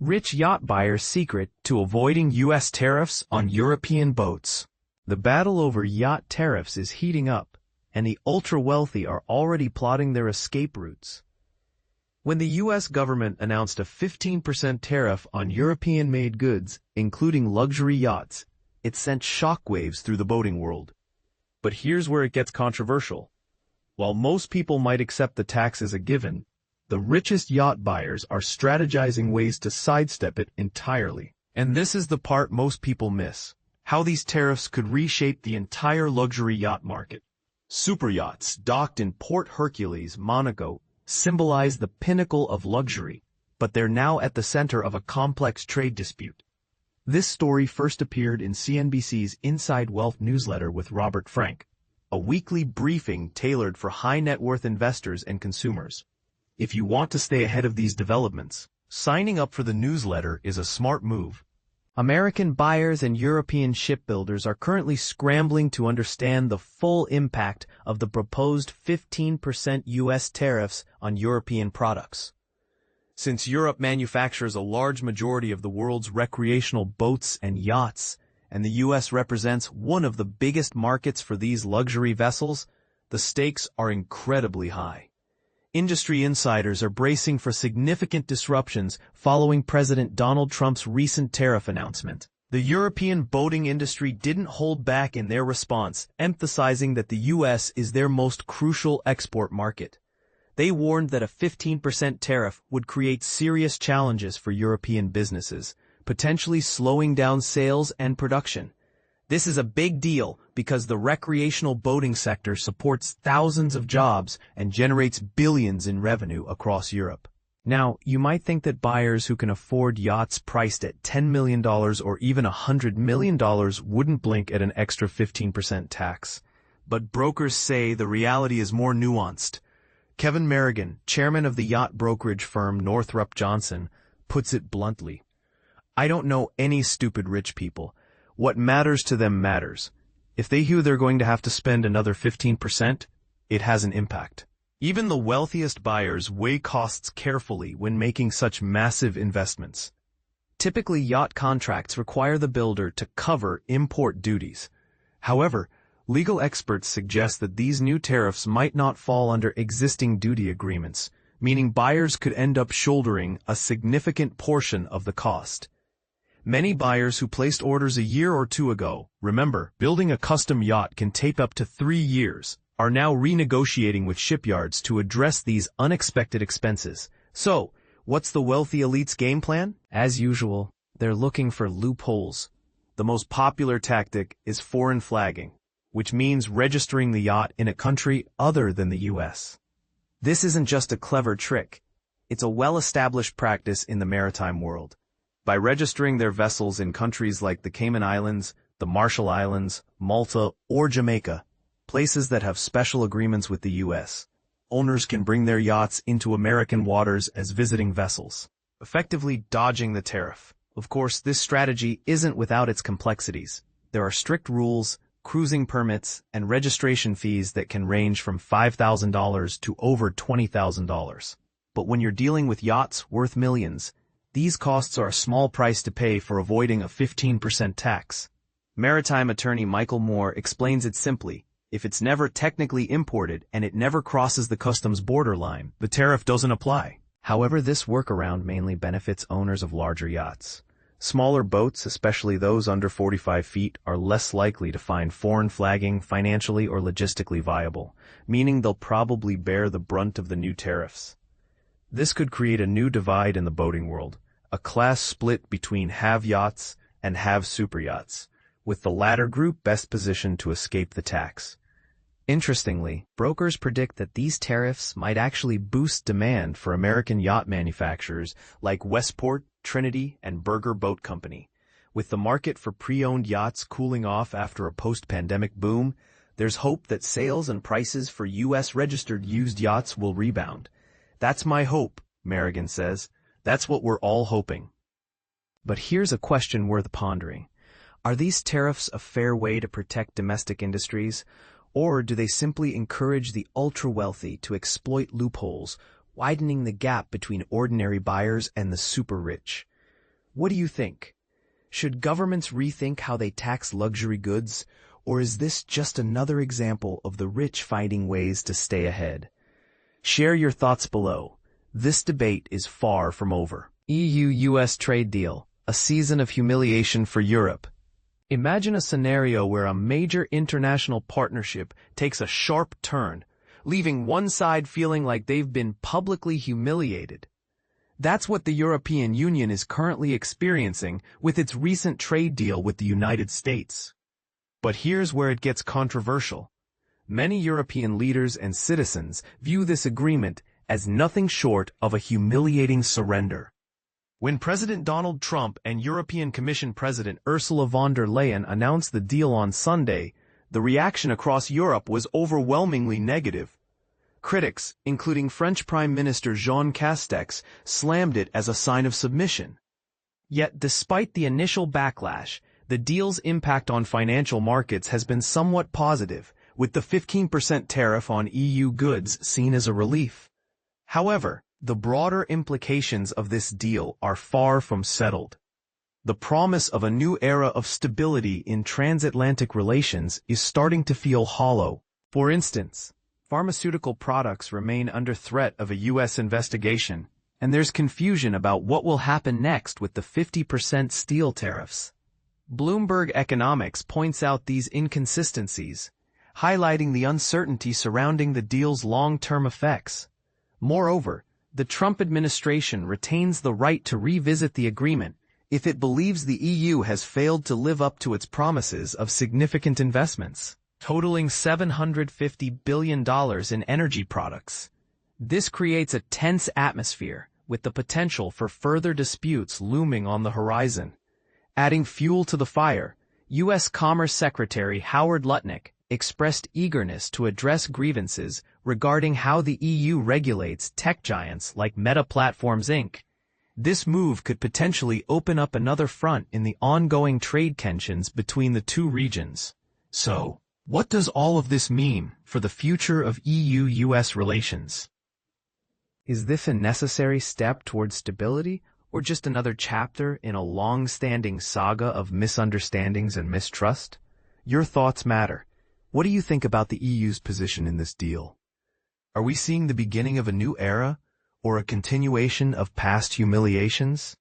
Rich yacht buyers' secret to avoiding U.S. tariffs on European boats. The battle over yacht tariffs is heating up, and the ultra-wealthy are already plotting their escape routes. When the U.S. government announced a 15% tariff on European-made goods, including luxury yachts, it sent shockwaves through the boating world. But here's where it gets controversial. While most people might accept the tax as a given, the richest yacht buyers are strategizing ways to sidestep it entirely. And this is the part most people miss: how these tariffs could reshape the entire luxury yacht market. Superyachts docked in Port Hercules, Monaco, symbolize the pinnacle of luxury, but they're now at the center of a complex trade dispute. This story first appeared in CNBC's Inside Wealth newsletter with Robert Frank, a weekly briefing tailored for high-net-worth investors and consumers. If you want to stay ahead of these developments, signing up for the newsletter is a smart move. American buyers and European shipbuilders are currently scrambling to understand the full impact of the proposed 15% U.S. tariffs on European products. Since Europe manufactures a large majority of the world's recreational boats and yachts, and the U.S. represents one of the biggest markets for these luxury vessels, the stakes are incredibly high. Industry insiders are bracing for significant disruptions following President Donald Trump's recent tariff announcement. The European boating industry didn't hold back in their response, emphasizing that the U.S. is their most crucial export market. They warned that a 15% tariff would create serious challenges for European businesses, potentially slowing down sales and production. This is a big deal because the recreational boating sector supports thousands of jobs and generates billions in revenue across Europe. Now, you might think that buyers who can afford yachts priced at $10 million or even $100 million wouldn't blink at an extra 15% tax. But brokers say the reality is more nuanced. Kevin Merrigan, chairman of the yacht brokerage firm Northrop Johnson, puts it bluntly: "I don't know any stupid rich people. What matters to them matters. If they hear they're going to have to spend another 15%, it has an impact." Even the wealthiest buyers weigh costs carefully when making such massive investments. Typically, yacht contracts require the builder to cover import duties. However, legal experts suggest that these new tariffs might not fall under existing duty agreements, meaning buyers could end up shouldering a significant portion of the cost. Many buyers who placed orders a year or two ago, remember, building a custom yacht can take up to 3 years, are now renegotiating with shipyards to address these unexpected expenses. So, what's the wealthy elite's game plan? As usual, they're looking for loopholes. The most popular tactic is foreign flagging, which means registering the yacht in a country other than the U.S. This isn't just a clever trick. It's a well-established practice in the maritime world. By registering their vessels in countries like the Cayman Islands, the Marshall Islands, Malta, or Jamaica, places that have special agreements with the U.S., owners can bring their yachts into American waters as visiting vessels, effectively dodging the tariff. Of course, this strategy isn't without its complexities. There are strict rules, cruising permits, and registration fees that can range from $5,000 to over $20,000. But when you're dealing with yachts worth millions, these costs are a small price to pay for avoiding a 15% tax. Maritime attorney Michael Moore explains it simply: if it's never technically imported and it never crosses the customs borderline, the tariff doesn't apply. However, this workaround mainly benefits owners of larger yachts. Smaller boats, especially those under 45 feet, are less likely to find foreign flagging financially or logistically viable, meaning they'll probably bear the brunt of the new tariffs. This could create a new divide in the boating world, a class split between have yachts and have superyachts, with the latter group best positioned to escape the tax. Interestingly, brokers predict that these tariffs might actually boost demand for American yacht manufacturers like Westport, Trinity, and Berger Boat Company. With the market for pre-owned yachts cooling off after a post-pandemic boom, there's hope that sales and prices for U.S.-registered used yachts will rebound. "That's my hope," Merrigan says. "That's what we're all hoping." But here's a question worth pondering. Are these tariffs a fair way to protect domestic industries, or do they simply encourage the ultra-wealthy to exploit loopholes, widening the gap between ordinary buyers and the super-rich? What do you think? Should governments rethink how they tax luxury goods, or is this just another example of the rich finding ways to stay ahead? Share your thoughts below. This debate is far from over. EU-US trade deal, a season of humiliation for Europe. Imagine a scenario where a major international partnership takes a sharp turn, leaving one side feeling like they've been publicly humiliated. That's what the European Union is currently experiencing with its recent trade deal with the United States. But here's where it gets controversial. Many European leaders and citizens view this agreement as nothing short of a humiliating surrender. When President Donald Trump and European Commission President Ursula von der Leyen announced the deal on Sunday, the reaction across Europe was overwhelmingly negative. Critics, including French Prime Minister Jean Castex, slammed it as a sign of submission. Yet despite the initial backlash, the deal's impact on financial markets has been somewhat positive, with the 15% tariff on EU goods seen as a relief. However, the broader implications of this deal are far from settled. The promise of a new era of stability in transatlantic relations is starting to feel hollow. For instance, pharmaceutical products remain under threat of a U.S. investigation, and there's confusion about what will happen next with the 50% steel tariffs. Bloomberg Economics points out these inconsistencies, highlighting the uncertainty surrounding the deal's long-term effects. Moreover, the Trump administration retains the right to revisit the agreement if it believes the EU has failed to live up to its promises of significant investments, totaling $750 billion in energy products. This creates a tense atmosphere, with the potential for further disputes looming on the horizon. Adding fuel to the fire, U.S. Commerce Secretary Howard Lutnick expressed eagerness to address grievances regarding how the EU regulates tech giants like Meta Platforms Inc. This move could potentially open up another front in the ongoing trade tensions between the two regions. So, what does all of this mean for the future of EU-US relations? Is this a necessary step towards stability, or just another chapter in a long-standing saga of misunderstandings and mistrust? Your thoughts matter. What do you think about the EU's position in this deal? Are we seeing the beginning of a new era, or a continuation of past humiliations?